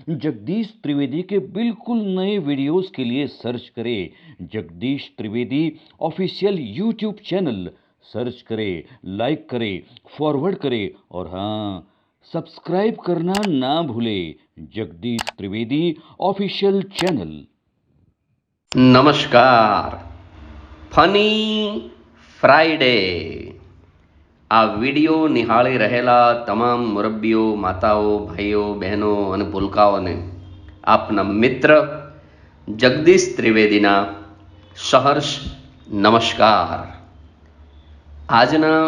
जगदीश त्रिवेदी के बिल्कुल नए वीडियोस के लिए सर्च करें Jagdish Trivedi official YouTube channel. Search करें, लाइक करें, फॉरवर्ड करें और हाँ, सब्सक्राइब करना ना भूलें। Jagdish Trivedi official channel. નમસ્કાર. Funny Friday. આ વિડીયો નિહાળી રહેલા તમામ મુરબ્બીઓ, માતાઓ, ભાઈઓ, બહેનો અને ભૂલકાઓને આપના મિત્ર જગદીશ ત્રિવેદીના સહર્ષ નમસ્કાર. આજના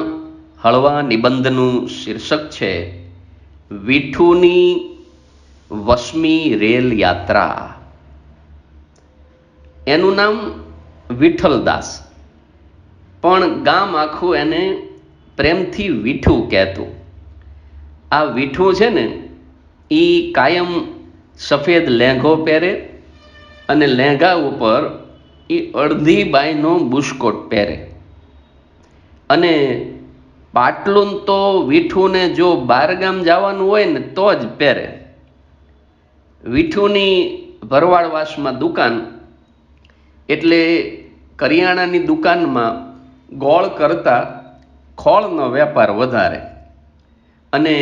હળવા નિબંધનું શીર્ષક છે વિઠુની વસમી રેલ યાત્રા. એનું નામ વિઠ્ઠલદાસ, પણ ગામ આખું એને પ્રેમથી વિઠ્ઠું કહેતું. આ વિઠ્ઠું છે ને, એ કાયમ સફેદ લેંઘો પહેરે અને લેંઘા ઉપર એ અડધી બાયનો બુશકોટ પહેરે. અને પાટલું તો વિઠ્ઠુને જો બહારગામ જવાનું હોય ને તો જ પહેરે. વિઠ્ઠુની ભરવાડવાસમાં દુકાન, એટલે કરિયાણાની દુકાનમાં ગોળ કરતાં ખોળનો વેપાર વધારે. અને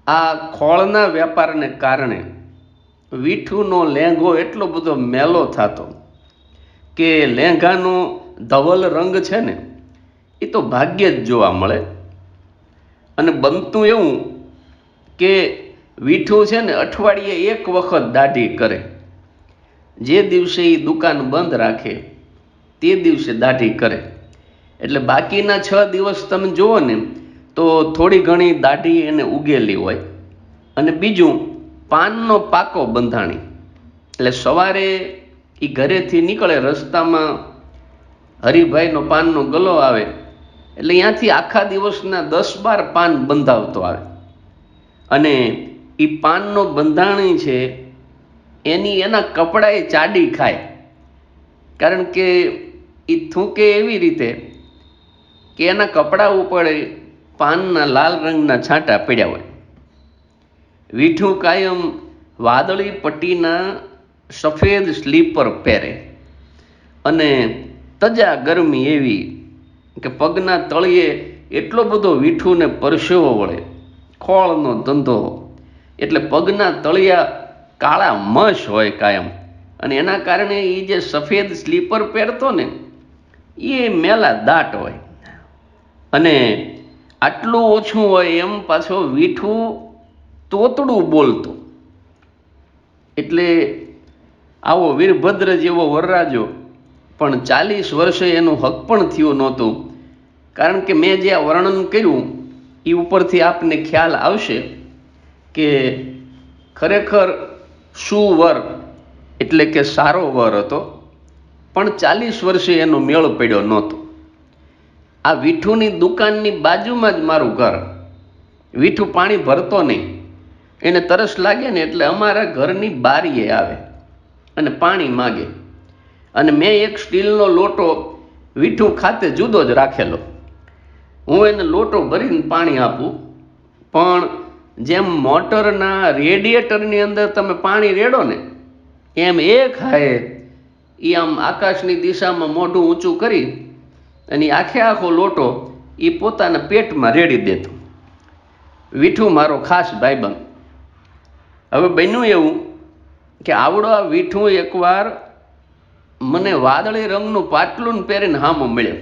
આ ખોળના વેપારને કારણે વિઠ્ઠુનો લેંઘો એટલો બધો મેલો થતો કે લેંઘાનો ધવલ રંગ છે ને, એ તો ભાગ્યે જ જોવા મળે. અને બનતું એવું કે વિઠ્ઠુ છે ને અઠવાડિયે એક વખત દાઢી કરે. જે દિવસે એ દુકાન બંધ રાખે તે દિવસે દાઢી કરે. એટલે બાકીના 6 દિવસ તમે જુઓ ને તો થોડી ઘણી દાઢી એને ઉગેલી હોય. અને બીજું, પાનનો પાકો બંધાણી. એટલે સવારે એ ઘરેથી નીકળે, રસ્તામાં હરિભાઈનો પાનનો ગલો આવે એટલે ત્યાંથી આખા દિવસના 10-12 પાન બંધાવતો આવે. અને એ પાનનો બંધાણી છે એના કપડાએ ચાડી ખાય. કારણ કે એ થૂંકે એવી રીતે કે એના કપડા ઉપર પાનના લાલ રંગના છાંટા પડ્યા હોય. વિઠ્ઠુ કાયમ વાદળી પટ્ટીના સફેદ સ્લીપર પહેરે અને તજા ગરમી એવી કે પગના તળિયે એટલો બધો વિઠ્ઠુને પરસેવો વળે. ખોળનો ધંધો એટલે પગના તળિયા કાળા મશ હોય કાયમ. અને એના કારણે એ જે સફેદ સ્લીપર પહેરતો ને એ મેલા દાટ હોય. અને આટલું ઓછું હોય એમ પાછો વિઠ્ઠુ તોતડું બોલતો. એટલે આવો વીરભદ્ર જેવો વરરાજો, પણ 40 વર્ષે એનું હક પણ થયું નહોતું. કારણ કે મેં જે આ વર્ણન કર્યું એ ઉપરથી આપને ખ્યાલ આવશે કે ખરેખર સુવર એટલે કે સારો વર હતો, પણ 40 વર્ષે એનો મેળ પડ્યો નહોતો. આ વિઠ્ઠુની દુકાનની બાજુમાં જ મારું ઘર. વિઠ્ઠુ પાણી ભરતો નહીં. એને તરસ લાગે ને એટલે અમારા ઘરની બારીએ આવે અને પાણી માગે. અને મેં એક સ્ટીલનો લોટો વિઠ્ઠુ ખાતે જુદો જ રાખેલો. હું એને લોટો ભરીને પાણી આપું, પણ જેમ મોટરના રેડિયેટરની અંદર તમે પાણી રેડો ને એમ એક હાયે એ આમ આકાશની દિશામાં મોઢું ઊંચું કરી અને આખો લોટો એ પોતાના પેટમાં રેડી દેતો. વિઠ્ઠુ મારો ખાસ ભાઈબંધ. હવે બન્યું એવું કે આવડો આ વિઠ્ઠુ એકવાર મને વાદળી રંગનું પાટલું પહેરીને હામો મળ્યો.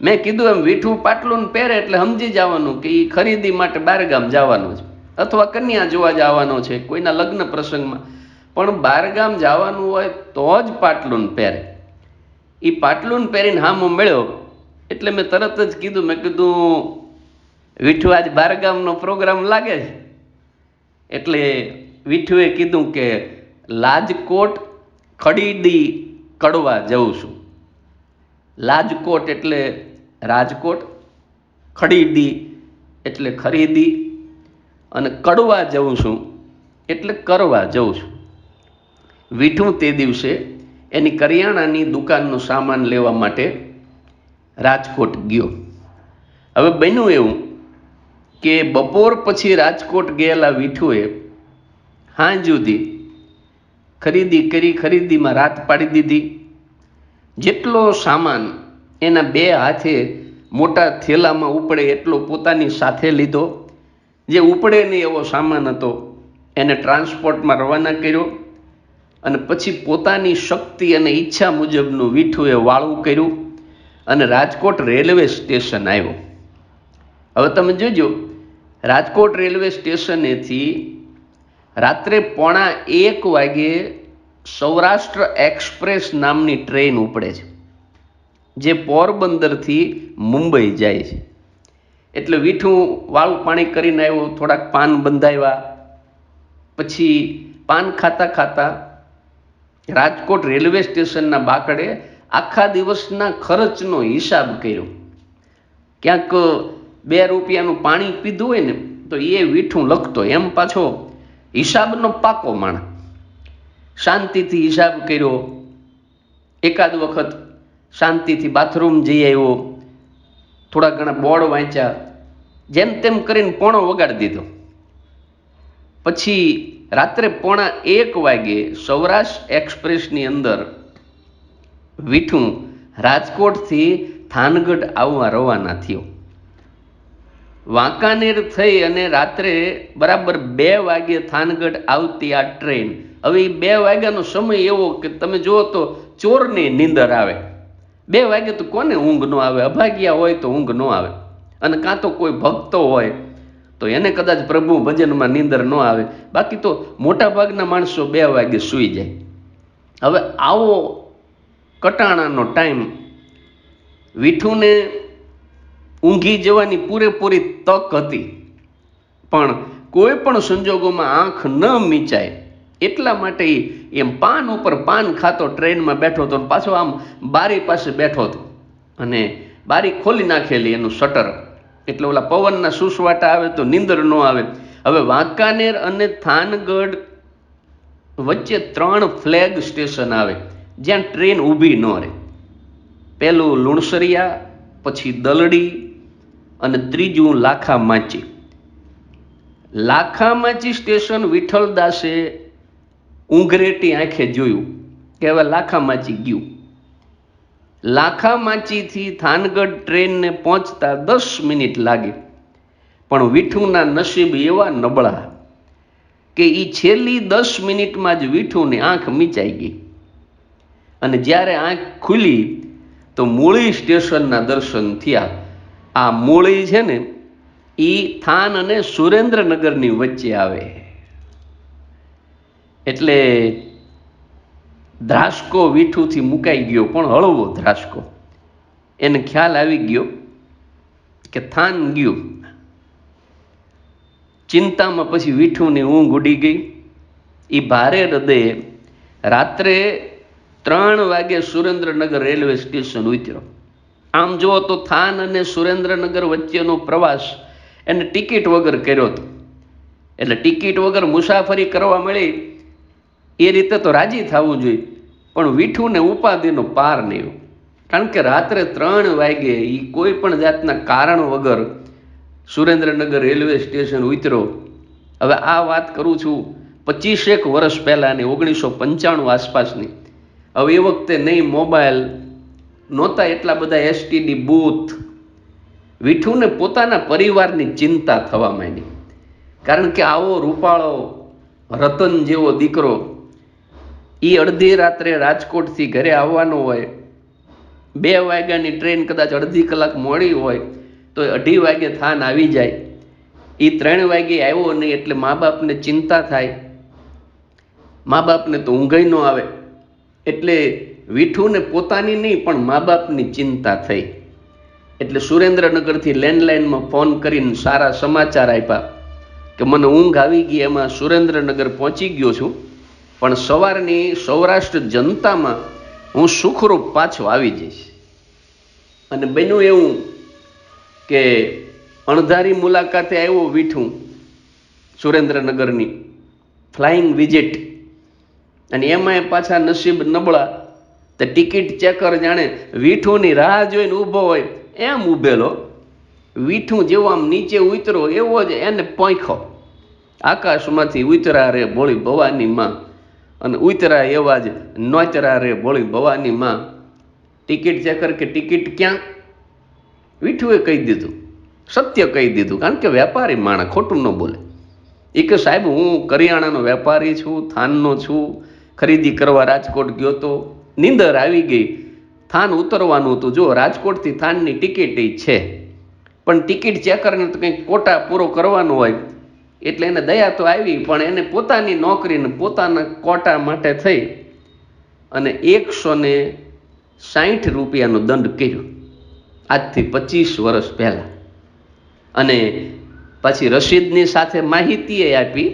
મેં કીધું એમ વિઠ્ઠુ પાટલું પહેરે એટલે સમજી જવાનું કે એ ખરીદી માટે બહારગામ જવાનું છે અથવા કન્યા જોવા જવાનો છે કોઈના લગ્ન પ્રસંગમાં. પણ બહારગામ જવાનું હોય તો જ પાટલું પહેરે. એ પાટલું પહેરીને હામો મળ્યો એટલે મેં તરત જ કીધું, મેં કીધું વિઠ્ઠુ આજ બહારગામનો પ્રોગ્રામ લાગે છે. એટલે વિઠ્ઠુએ કીધું કે લાજકોટ ખડીદી કડવા જઉં છું. લાજકોટ એટલે રાજકોટ, ખડીદી એટલે ખરીદી, અને કડવા જઉં છું એટલે કરવા જઉં છું. વિઠ્ઠુ તે દિવસે એની કરિયાણાની દુકાનનો સામાન લેવા માટે રાજકોટ ગયો. હવે બન્યું એવું કે બપોર પછી રાજકોટ ગયેલા વિઠ્ઠુએ સાંજ સુધી ખરીદી કરી, ખરીદીમાં રાત પાડી દીધી. જેટલો સામાન એના બે હાથે મોટા થેલામાં ઉપડે એટલો પોતાની સાથે લીધો. જે ઉપડે નહીં એવો સામાન હતો એને ટ્રાન્સપોર્ટમાં રવાના કર્યો અને પછી પોતાની શક્તિ અને ઈચ્છા મુજબનું વીઠુએ વાળું કર્યું અને રાજકોટ રેલવે સ્ટેશન આવ્યો. હવે તમે જોજો, રાજકોટ રેલવે સ્ટેશનેથી રાત્રે 1:15 વાગે સૌરાષ્ટ્ર એક્સપ્રેસ નામની ટ્રેન ઉપડે છે, જે પોરબંદરથી મુંબઈ જાય છે. એટલે વીઠું વાળું પાણી કરીને આવ્યો, થોડાક પાન બંધાવ્યા, પછી પાન ખાતા ખાતા રાજકોટ રેલવે સ્ટેશનના બાકડે આખા દિવસના ખર્ચનો હિસાબ કર્યો. ક્યાંક 2 રૂપિયાનું પાણી પીધું હોય ને તો એ વીઠું લખતો. એમ પાછો હિસાબનો પાકો માણસ. શાંતિથી હિસાબ કર્યો. એકાદ વખત શાંતિથી બાથરૂમ જઈ આવ્યો, થોડા ઘણા બોર્ડ વાંચ્યા, જેમ તેમ કરીને 1:15 વગાડી દીધો. પછી રાત્રે 1:15 વાગે સૌરાષ્ટ્ર એક્સપ્રેસની અંદર વીઠું રાજકોટથી થાનગઢ આવવા રવાના થયો. વાંકાનેર થઈ અને રાત્રે બરાબર 2 વાગે થાનગઢ આવતી આ ટ્રેન. હવે એ 2 વાગ્યાનો સમય એવો કે તમે જુઓ તો ચોરની નીંદર આવે. 2 વાગે તો કોને ઊંઘ ન આવે? અભાગ્યા હોય તો ઊંઘ ન આવે, અને કાં તો કોઈ ભક્તો હોય તો એને કદાચ પ્રભુ ભજનમાં નીંદર ન આવે. બાકી તો મોટા ભાગના માણસો 2 વાગે સૂઈ જાય. હવે આવો કટાણાનો ટાઈમ. વીઠુને ઊંઘી જવાની પૂરેપૂરી તક હતી, પણ કોઈ પણ સંજોગોમાં આંખ ન મીચાય એટલા માટે એમ પાન ઉપર પાન ખાતો ટ્રેનમાં બેઠો હતો. પાછો આમ બારી પાસે બેઠો હતો અને બારી ખોલી નાખેલી એનું શટર, એટલે ઓલા પવનના સુસવાટા આવે તો નીંદર ન આવે. હવે વાંકાનેર અને થાનગઢ વચ્ચે 3 ફ્લેગ સ્ટેશન આવે જ્યાં ટ્રેન ઊભી ન રહે. પહેલું લુણસરિયા, પછી દલડી અને ત્રીજું લાખામાચી. લાખામાચી સ્ટેશન વિઠ્ઠલદાસે ઊંઘરેટી આંખે જોયું કે હવે લાખામાચી ગયું. લાખામાચીથી થાનગઢ ટ્રેનને પહોંચતા 10 મિનિટ લાગી. પણ વીઠુના નસીબ એવા નબળા કે એ છેલ્લી 10 મિનિટમાં જ વીઠુની આંખ મીચાઈ ગઈ. અને જ્યારે આંખ ખુલી તો મૂળી સ્ટેશનના દર્શન થયા. આ મૂળી છે ને એ થાન અને સુરેન્દ્રનગરની વચ્ચે આવે. એટલે ધ્રાસકો વીઠુથી મુકાઈ ગયો, પણ હળવો ધ્રાસકો. એને ખ્યાલ આવી ગયો કે થાન ગયું. ચિંતામાં પછી વીઠુની ઊંઘ ઉડી ગઈ. એ ભારે હૃદયે રાત્રે 3 વાગે સુરેન્દ્રનગર રેલવે સ્ટેશન ઉતર્યો. આમ જુઓ તો થાન અને સુરેન્દ્રનગર વચ્ચેનો પ્રવાસ એને ટિકિટ વગર કર્યો હતો. એટલે ટિકિટ વગર મુસાફરી કરવા મળી એ રીતે તો રાજી થવું જોઈએ, પણ વીઠુને ઉપાધિનો પાર નહીં. કારણ કે રાત્રે 3 વાગે એ કોઈ પણ જાતના કારણ વગર સુરેન્દ્રનગર રેલવે સ્ટેશન ઉતર્યો. હવે આ વાત કરું છું 25 વર્ષ પહેલાંની, 1995 આસપાસની. હવે એ વખતે નહીં મોબાઈલ, નહોતા એટલા બધા એસટીડી બૂથ. વીઠુને પોતાના પરિવારની ચિંતા થવા માંડી. કારણ કે આવો રૂપાળો રતન જેવો દીકરો એ અડધી રાત્રે રાજકોટથી ઘરે આવવાનો હોય, 2 વાગ્યાની ટ્રેન કદાચ અડધી કલાક મોડી હોય તો 2:30 વાગે થાન આવી જાય. એ 3 વાગે આવ્યો નહીં એટલે મા બાપને ચિંતા થાય. મા બાપને તો ઊંઘઈ ન આવે. એટલે વીઠુને પોતાની નહીં પણ મા બાપની ચિંતા થઈ. એટલે સુરેન્દ્રનગરથી લેન્ડલાઇનમાં ફોન કરીને સારા સમાચાર આપ્યા કે મને ઊંઘ આવી ગઈ, એમાં સુરેન્દ્રનગર પહોંચી ગયો છું, પણ સવારની સૌરાષ્ટ્ર જનતામાં હું સુખરૂપ પાછો આવી જઈશ. અને બન્યું એવું કે અણધારી મુલાકાતે આવ્યો વીઠું સુરેન્દ્રનગરની ફ્લાઇંગ વિઝિટ. અને એમાંય પાછા નસીબ નબળા. તો ટિકિટ ચેકર જાણે વીઠુની રાહ જોઈને ઊભો હોય એમ ઊભેલો. વીઠું જેવો આમ નીચે ઉતરો એવો જ એને પોંખો. આકાશમાંથી ઉતરા રે ભોળી ભવાની માં, અને ઉતરા એવા જ નોતરા રે ભોળી ભવાની માં. ટિકિટ ચેકર કે ટિકિટ ક્યાં? વિઠુએ કહી દીધું, સત્ય કહી દીધું, કારણ કે વેપારી માણસ ખોટું ન બોલે. એ કે સાહેબ હું કરિયાણાનો વેપારી છું, થાનનો છું, ખરીદી કરવા રાજકોટ ગયો તો, નીંદર આવી ગઈ, થાન ઉતરવાનું હતું. જો રાજકોટથી થાનની ટિકિટ છે, પણ ટિકિટ ચેકરને તો કંઈક કોટા પૂરો કરવાનો હોય એટલે એને દયા તો આવી, પણ એને પોતાની નોકરીને પોતાના કોટા માટે થઈ અને 160 રૂપિયાનો દંડ કર્યો, આજથી 25 વર્ષ પહેલાં. અને પછી રસીદની સાથે માહિતી એ આપી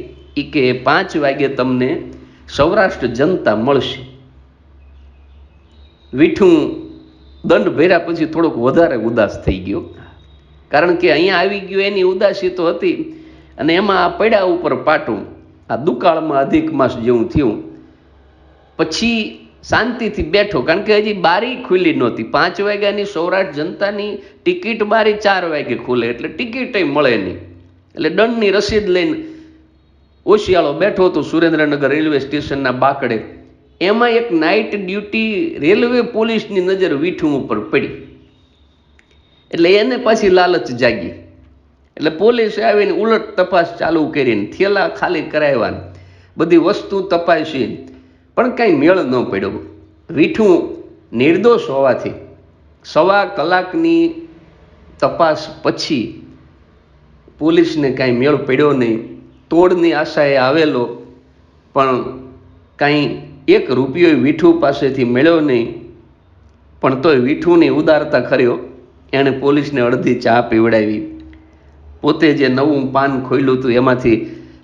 કે 5 વાગે તમને સૌરાષ્ટ્ર જનતા મળશે. વિઠું દંડ ભર્યા પછી થોડોક વધારે ઉદાસ થઈ ગયો, કારણ કે અહીંયા આવી ગયો એની ઉદાસી તો હતી, અને એમાં આ પૈડા ઉપર પાટું, આ દુકાળમાં અધિક માસ જેવું થયું. પછી શાંતિથી બેઠો, કારણ કે હજી બારી ખુલ્લી નહોતી. 5 વાગ્યાની સૌરાષ્ટ્ર જનતાની ટિકિટ બારી 4 વાગે ખુલે, એટલે ટિકિટે મળે નહીં. એટલે દંડની રસીદ લઈને ઓશિયાળો બેઠો હતો સુરેન્દ્રનગર રેલવે સ્ટેશનના બાકડે. એમાં એક નાઇટ ડ્યુટી રેલવે પોલીસની નજર વિઠું ઉપર પડી, એટલે એને પાછી લાલચ જાગી. એટલે પોલીસે આવીને ઉલટ તપાસ ચાલુ કરીને થેલા ખાલી કરાવ્યા, બધી વસ્તુ તપાસી, પણ કાંઈ મેળ ન પડ્યો. વિઠું નિર્દોષ હોવાથી 1.25 કલાકની તપાસ પછી પોલીસને કાંઈ મેળ પડ્યો નહીં. તોડની આશાએ આવેલો, પણ કાંઈ 1 રૂપિયો વિઠુ પાસેથી મળ્યો નહીં. પણ તોય વિઠુની ઉદારતા ખર્યો, એણે પોલીસને અડધી ચા પીવડાવી. પોતે જે નવું પાન ખોલ્યું હતું એમાંથી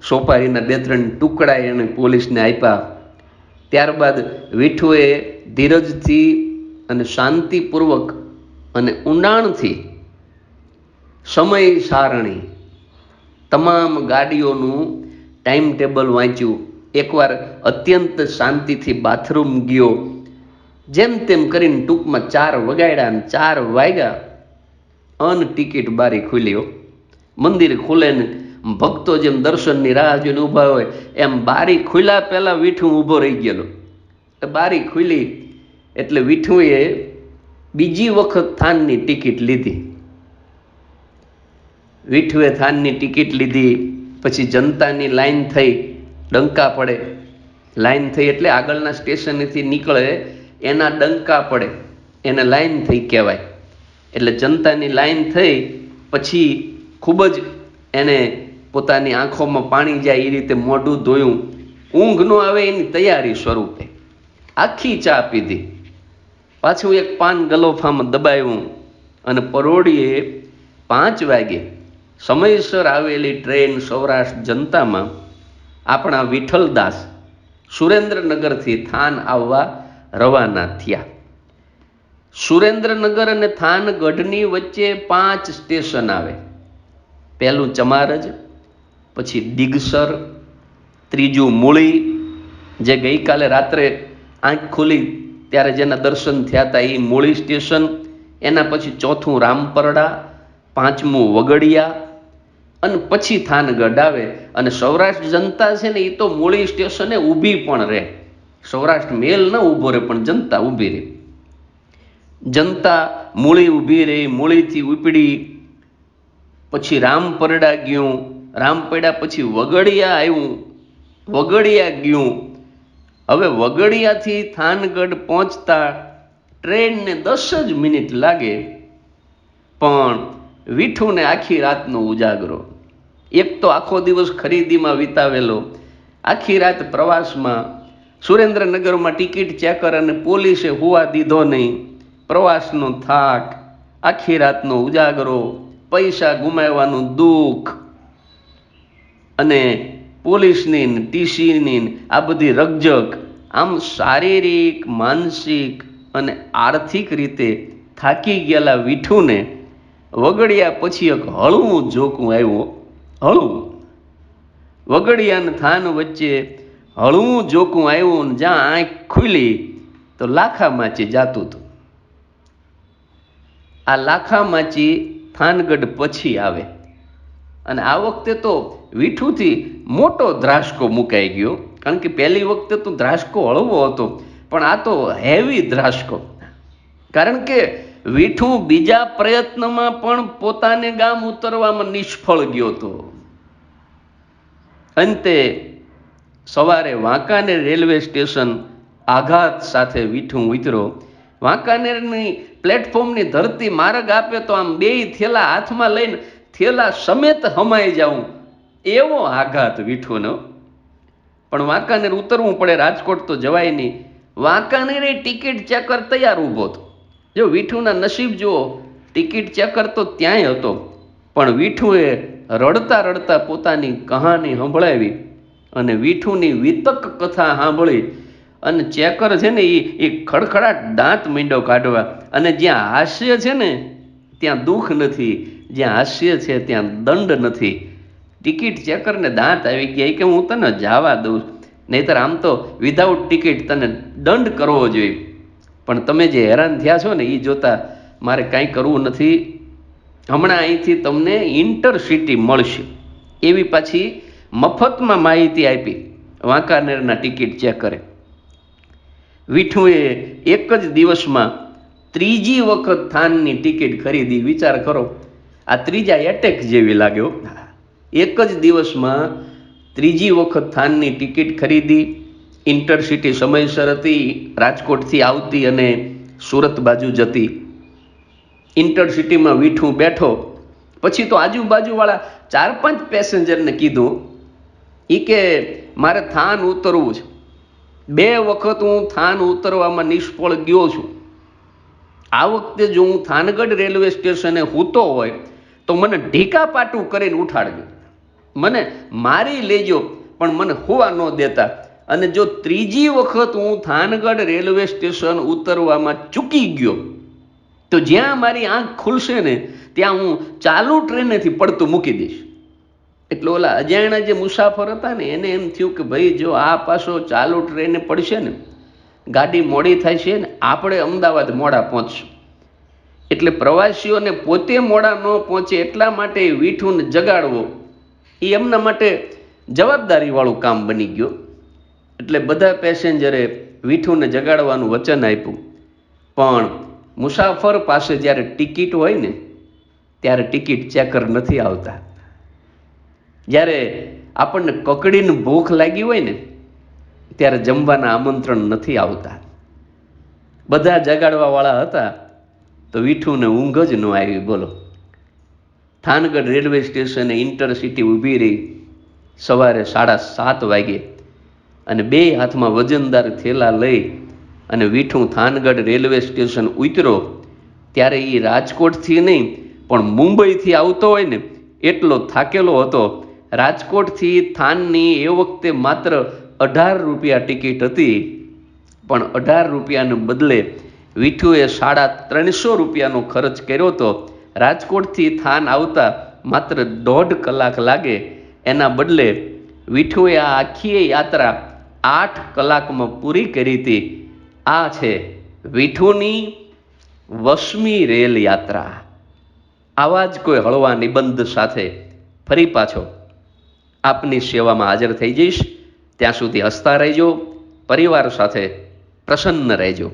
સોપારીના 2-3 ટુકડા એણે પોલીસને આપ્યા. ત્યારબાદ વિઠુએ ધીરજથી અને શાંતિપૂર્વક અને ઊંડાણથી સમય સારણી, તમામ ગાડીઓનું ટાઈમ ટેબલ વાંચ્યું. એકવાર અત્યંત શાંતિથી બાથરૂમ ગયો. જેમ તેમ કરીને ટૂંકમાં 4 વગાડ્યા, અને 4 વાગ્યા અન ટિકિટ બારી ખુલ્યો. મંદિર ખુલે ને ભક્તો જેમ દર્શનની રાહ જોઈને ઊભા હોય એમ બારી ખુલ્યા પહેલાં વિઠું ઊભો રહી ગયેલો. બારી ખુલી એટલે વિઠુએ બીજી વખત થાનની ટિકિટ લીધી. વિઠુએ થાનની ટિકિટ લીધી પછી જનતાની લાઈન થઈ, ડંકા પડે. લાઈન થઈ એટલે આગળના સ્ટેશનેથી નીકળે એના ડંકા પડે, એને લાઈન થઈ કહેવાય. એટલે જનતાની લાઈન થઈ પછી ખૂબ જ એને પોતાની આંખોમાં પાણી જાય એ રીતે મોઢું ધોયું. ઊંઘ ન આવે એની તૈયારી સ્વરૂપે આખી ચા પીધી. પાછું એક પાન ગલોફામાં દબાવ્યું અને પરોઢીએ 5 વાગે સમયસર આવેલી ટ્રેન સૌરાષ્ટ્ર જનતામાં આપણા વિઠ્ઠલદાસ સુરેન્દ્રનગરથી થાન આવવા રવાના થયા. સુરેન્દ્રનગર અને થાનગઢની વચ્ચે 5 સ્ટેશન આવે. પહેલું ચમારજ, પછી દિગસર, ત્રીજું મૂળી, જે ગઈકાલે રાત્રે આંખ ખુલી ત્યારે જેના દર્શન થયા હતા એ મૂળી સ્ટેશન. એના પછી ચોથું રામપરડા, 5મું વગડિયા, અને પછી થાનગઢ આવે. અને સૌરાષ્ટ્ર જનતા છે ને એ તો મૂળી સ્ટેશને ઊભી પણ રહે. સૌરાષ્ટ્ર મેલ ન ઊભો રહે પણ જનતા ઊભી રહે. જનતા મૂળી ઊભી રહી, મૂળીથી ઉપડી પછી રામપરડા ગયું, રામપરડા પછી વગડિયા આવ્યું, વગડિયા ગયું. હવે વગડિયાથી થાનગઢ પહોંચતા ટ્રેનને 10 જ મિનિટ લાગે, પણ વિઠુને આખી રાતનો ઉજાગરો. એક તો આખો દિવસ ખરીદીમાં વિતાવેલો, આખી રાત પ્રવાસમાં, સુરેન્દ્રનગરમાં ટિકિટ ચેકર અને પોલીસે હોવા દીધો નહીં, પ્રવાસનો થાક, આખી રાતનો ઉજાગરો, પૈસા ગુમાવવાનું દુઃખ, અને પોલીસની ટીસીની આ બધી રકઝક. આમ શારીરિક, માનસિક અને આર્થિક રીતે થાકી ગયેલા વિઠુને વગડિયા પછી એક હળવું ઝોકું આવ્યું. હળવું વગડિયા અને થાન વચ્ચે હળવું ઝોકું આવ્યું, ને જ્યાં આંખ ખુલી તો લાખામાચી જાતું હતું. આ લાખામાચી થાનગઢ પછી આવે. અને આ વખતે તો વીઠુથી મોટો ધ્રાસકો મુકાઈ ગયો, કારણ કે પહેલી વખતે તો ધ્રાસકો હળવો હતો, પણ આ તો હેવી ધ્રાસકો. કારણ કે વીઠું બીજા પ્રયત્નમાં પણ પોતાને ગામ ઉતરવામાં નિષ્ફળ ગયો હતો. અંતે સવારે વાંકાનેર રેલવે સ્ટેશન આઘાત સાથે વીઠું ઉતર્યો. વાંકાનેરની પ્લેટફોર્મની ધરતી માર્ગ આપે તો આમ બેય થેલા હાથમાં લઈને થેલા સમેત હમાઈ જાઉં, એવો આઘાત વીઠુંનો. પણ વાંકાનેર ઉતરવું પડે, રાજકોટ તો જવાય નહીં. વાંકાનેર ટિકિટ ચેકર તૈયાર ઊભો હતો. જો વીઠુંના નસીબ જુઓ, ટિકિટ ચેકર તો ત્યાંય હતો, પણ વીઠુએ રડતા રડતા પોતાની કહાની સંભળાવી અને વીઠુંની વિતક કથા સાંભળી અને ચેકર છે ને એ ખડખડાટ દાંત મીંડો કાઢવા. અને જ્યાં હાસ્ય છે ને ત્યાં દુઃખ નથી, જ્યાં હાસ્ય છે ત્યાં દંડ નથી. ટિકિટ ચેકરને દાંત આવી ગયા કે હું તને જવા દઉં, નહીતર આમ તો વિધાઉટ ટિકિટ તને દંડ કરવો જોઈએ, પણ તમે જે હેરાન થયા છો ને એ જોતા મારે કાંઈ કરવું નથી. હમણાં અહીંથી તમને ઇન્ટરસિટી મળશે, એવી પાછી મફતમાં માહિતી આપી વાંકાનેરના ટિકિટ ચેકરે. વીઠુએ એક જ દિવસમાં ત્રીજી વખત થાનની ટિકિટ ખરીદી. વિચાર કરો, આ ત્રીજા એટેક જેવી લાગ્યો. એક જ દિવસમાં ત્રીજી વખત થાનની ટિકિટ ખરીદી. ઇન્ટરસિટી સમયસર હતી, રાજકોટથી આવતી અને સુરત બાજુ જતી. ઇન્ટરસિટીમાં વીઠું બેઠો પછી તો આજુબાજુવાળા 4-5 પેસેન્જરને કીધું કે મારે થાન ઉતરવું છે. 2 વખત હું થાન ઉતરવામાં નિષ્ફળ ગયો છું. આ વખતે જો હું થાનગઢ રેલવે સ્ટેશને સૂતો હોય તો મને ઢીકા પાટું કરીને ઉઠાડજો, મને મારી લેજો, પણ મને હોવા ન દેતા. અને જો ત્રીજી વખત હું થાનગઢ રેલવે સ્ટેશન ઉતરવામાં ચૂકી ગયો તો જ્યાં મારી આંખ ખુલશે ને ત્યાં હું ચાલુ ટ્રેનેથી પડતું મૂકી દઈશ. એટલે ઓલા અજાણ્યા જે મુસાફર હતા ને એને એમ થયું કે ભાઈ જો આ પાછો ચાલુ ટ્રેને પડશે ને, ગાડી મોડી થાય છે ને, આપણે અમદાવાદ મોડા પહોંચશું. એટલે પ્રવાસીઓને પોતે મોડા ન પહોંચે એટલા માટે વીઠુંને જગાડવો એ એમના માટે જવાબદારીવાળું કામ બની ગયો. એટલે બધા પેસેન્જરે વીઠુંને જગાડવાનું વચન આપ્યું, પણ મુસાફર પાસે જ્યારે ટિકિટ હોય ને ત્યારે ટિકિટ ચેકર નથી આવતા. જ્યારે આપણને કકડીને ભૂખ લાગી હોય ને ત્યારે જમવાના આમંત્રણ નથી આવતા. બધા જગાડવાવાળા હતા તો વીઠુંને ઊંઘ જ ન આવી. બોલો, થાનગઢ રેલવે સ્ટેશને ઇન્ટરસિટી ઊભી રહી સવારે 7:30 વાગે અને 2 હાથમાં વજનદાર થેલા લઈ અને વીઠું થાનગઢ રેલવે સ્ટેશન ઉતર્યો. ત્યારે એ રાજકોટથી નહીં પણ મુંબઈથી આવતો હોય ને એટલો થાકેલો હતો. રાજકોટથી થાનની એ વખતે માત્ર 18 રૂપિયા ટિકિટ હતી, પણ 18 રૂપિયાને બદલે વીઠુએ 350 રૂપિયાનો ખર્ચ કર્યો હતો. રાજકોટથી થાન આવતા માત્ર 1.5 કલાક લાગે, એના બદલે વીઠુએ આ આખી યાત્રા 8 કલાકમાં પૂરી કરી હતી. આ છે વીઠુની 20મી રેલ યાત્રા. આવા જ કોઈ હળવા નિબંધ સાથે ફરી પાછો આપની સેવામાં હાજર થઈ જઈશ. ત્યાં સુધી હસતા રહેજો, પરિવાર સાથે પ્રસન્ન રહેજો.